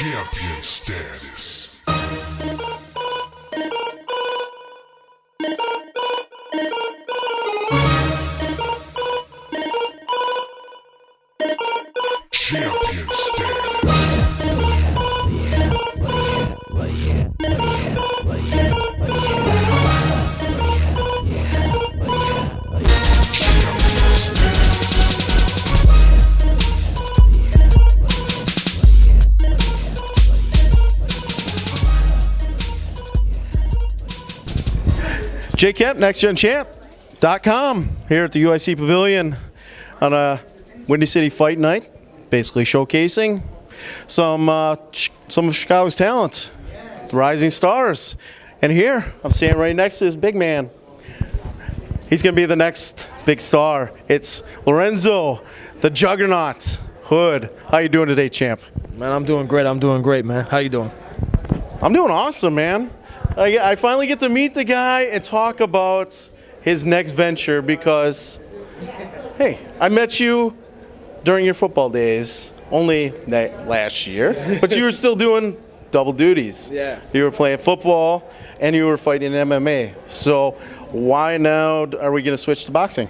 Champion status. Champion status. Jay Kemp, NextGenChamp.com here at the UIC Pavilion on a Windy City Fight Night, basically showcasing some of Chicago's talents, the rising stars. And here, I'm standing right next to this big man. He's going to be the next big star. It's Lorenzo, the Juggernaut Hood. How you doing today, champ? Man, I'm doing great. I'm doing great, man. How you doing? I'm doing awesome, man. I finally get to meet the guy and talk about his next venture because, hey, I met you during your football days, only last year, but you were still doing double duties. Yeah. You were playing football and you were fighting MMA. So why now are we going to switch to boxing?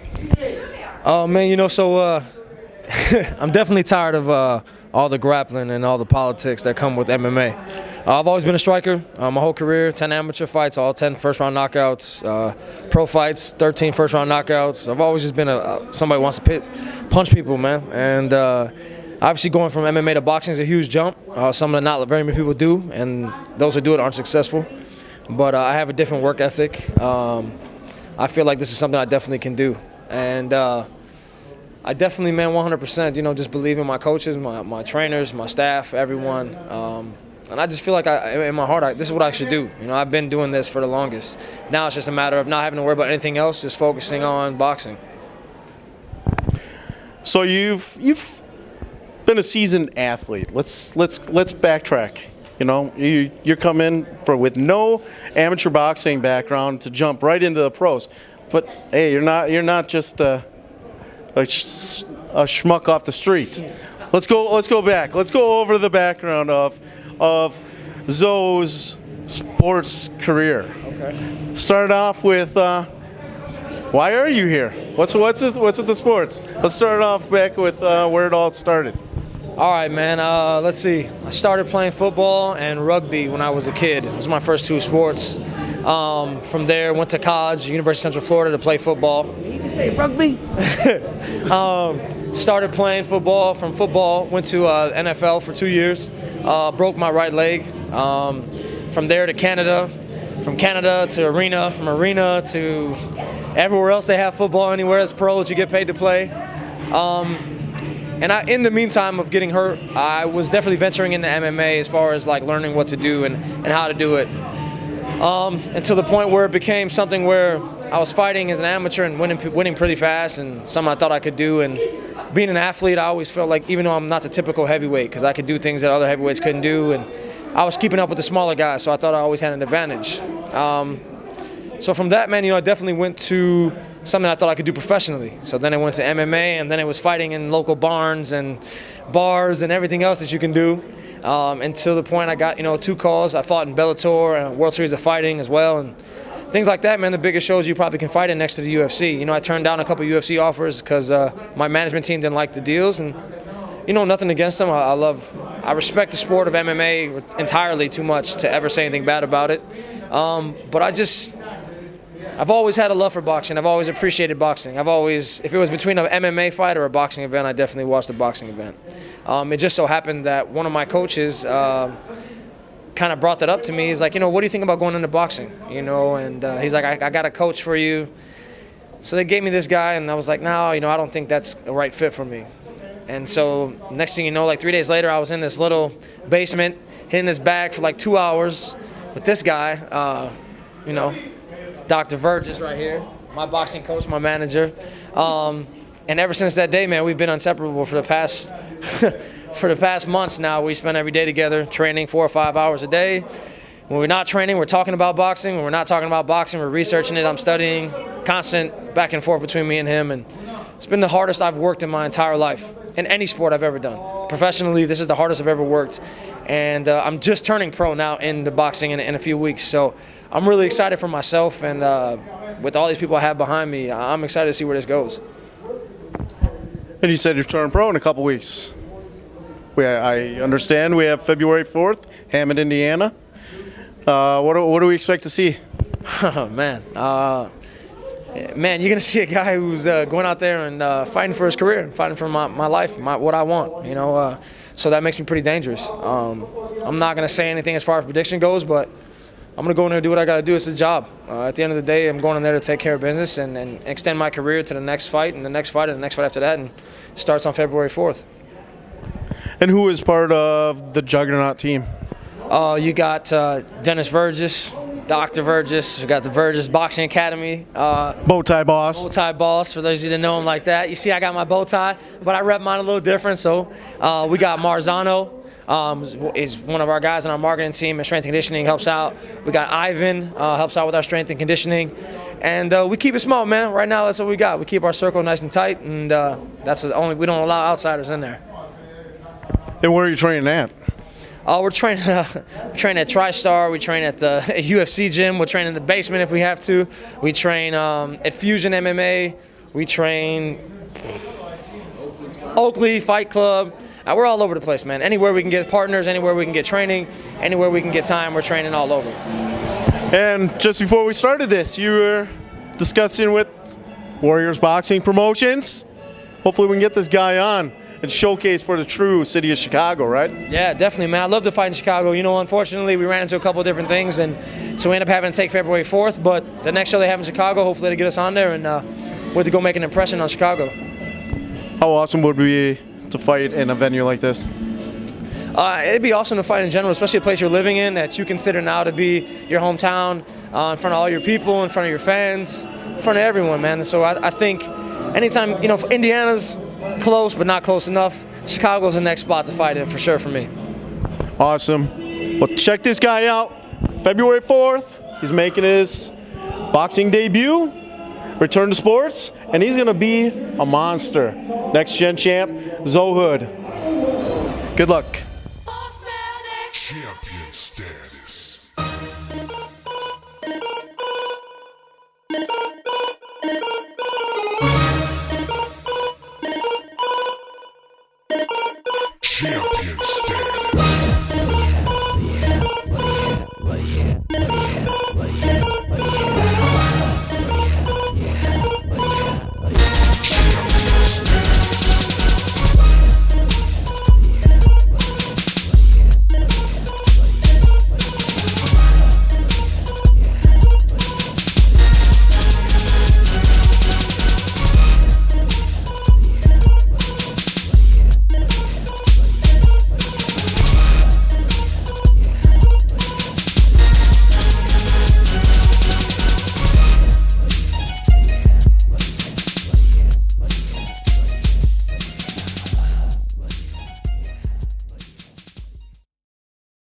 Oh, man, I'm definitely tired of all the grappling and all the politics that come with MMA. I've always been a striker my whole career, 10 amateur fights, all 10 first-round knockouts, pro fights, 13 first-round knockouts. I've always just been somebody who wants to punch people, man. And obviously going from MMA to boxing is a huge jump, something that not very many people do, and those who do it aren't successful. But I have a different work ethic. I feel like this is something I definitely can do. And I definitely, man, 100%, just believe in my coaches, my trainers, my staff, everyone. And I just feel like in my heart, this is what I should do. I've been doing this for the longest. Now it's just a matter of not having to worry about anything else, just focusing on boxing. So you've been a seasoned athlete. Let's backtrack. You're coming with no amateur boxing background to jump right into the pros. But hey, you're not just a schmuck off the street. Let's go back. Let's go over the background of Zoe's sports career. Okay. Start off with why are you here? What's with the sports? Let's start off back with where it all started. All right, man. Let's see. I started playing football and rugby when I was a kid. It was my first two sports. From there, went to college, University of Central Florida, to play football. Did you say rugby? Started playing football. From football, went to NFL for 2 years. Broke my right leg. From there to Canada. From Canada to arena. From arena to everywhere else they have football. Anywhere it's pros, you get paid to play. And in the meantime of getting hurt, I was definitely venturing into MMA as far as like learning what to do and how to do it. Until the point where it became something where I was fighting as an amateur and winning pretty fast, and something I thought I could do. And being an athlete, I always felt like, even though I'm not the typical heavyweight, because I could do things that other heavyweights couldn't do, and I was keeping up with the smaller guys, so I thought I always had an advantage. So from that, man, I definitely went to something I thought I could do professionally. So then I went to MMA, and then it was fighting in local barns and bars and everything else that you can do. Until the point I got, 2 calls. I fought in Bellator and World Series of Fighting as well, and things like that, man. The biggest shows you probably can fight in next to the UFC. I turned down a couple UFC offers because my management team didn't like the deals, and nothing against them. I respect the sport of MMA entirely too much to ever say anything bad about it. But I've always had a love for boxing. I've always appreciated boxing. If it was between an MMA fight or a boxing event, I definitely watched a boxing event. It just so happened that one of my coaches kind of brought that up to me. He's like, what do you think about going into boxing? And he's like, I got a coach for you. So they gave me this guy, and I was like, no, I don't think that's a right fit for me. And so next thing you know, like 3 days later, I was in this little basement, hitting this bag for like 2 hours with this guy, Dr. Vergis right here, my boxing coach, my manager. And ever since that day, man, we've been inseparable for the past months now. We spend every day together, training 4 or 5 hours a day. When we're not training, we're talking about boxing. When we're not talking about boxing, we're researching it. I'm studying, constant back and forth between me and him. And it's been the hardest I've worked in my entire life. in any sport I've ever done. Professionally, this is the hardest I've ever worked. And I'm just turning pro now into boxing in a few weeks. So I'm really excited for myself, and with all these people I have behind me, I'm excited to see where this goes. And you said you're turning pro in a couple weeks. I understand we have February 4th, Hammond, Indiana. What do we expect to see? Oh, man, you're gonna see a guy who's going out there and fighting for his career, fighting for my life, what I want. So that makes me pretty dangerous. I'm not gonna say anything as far as prediction goes, but I'm gonna go in there and do what I gotta do. It's a job. At the end of the day, I'm going in there to take care of business and extend my career to the next fight and the next fight and the next fight after that, and it starts on February 4th. And who is part of the Juggernaut team? You got Dennis Vergis, Dr. Vergis. You got the Vergis Boxing Academy. Bow tie boss. Bow tie boss, for those of you that know him like that. You see, I got my bow tie, but I rep mine a little different. So we got Marzano, is one of our guys on our marketing team, and strength and conditioning helps out. We got Ivan, helps out with our strength and conditioning. And we keep it small, man. Right now, that's what we got. We keep our circle nice and tight, and that's the only, we don't allow outsiders in there. And where are you training at? We're training at TriStar. We train at the UFC gym. We'll train in the basement if we have to. We train at Fusion MMA. We train Oakley Fight Club. We're all over the place, man. Anywhere we can get partners, anywhere we can get training, anywhere we can get time, we're training all over. And just before we started this, you were discussing with Warriors Boxing Promotions. Hopefully we can get this guy on and showcase for the true city of Chicago, right? Yeah, definitely, man. I love to fight in Chicago. Unfortunately, we ran into a couple of different things, and so we ended up having to take February 4th. But the next show they have in Chicago, hopefully they get us on there, and we're to go make an impression on Chicago. How awesome would it be to fight in a venue like this? It'd be awesome to fight in general, especially a place you're living in that you consider now to be your hometown, in front of all your people, in front of your fans, in front of everyone, man. And so I think anytime, Indiana's close, but not close enough, Chicago's the next spot to fight in for sure for me. Awesome. Well, check this guy out. February 4th, he's making his boxing debut, return to sports, and he's going to be a monster. Next Gen champ, Zohood. Good luck. Champion status. Champion status.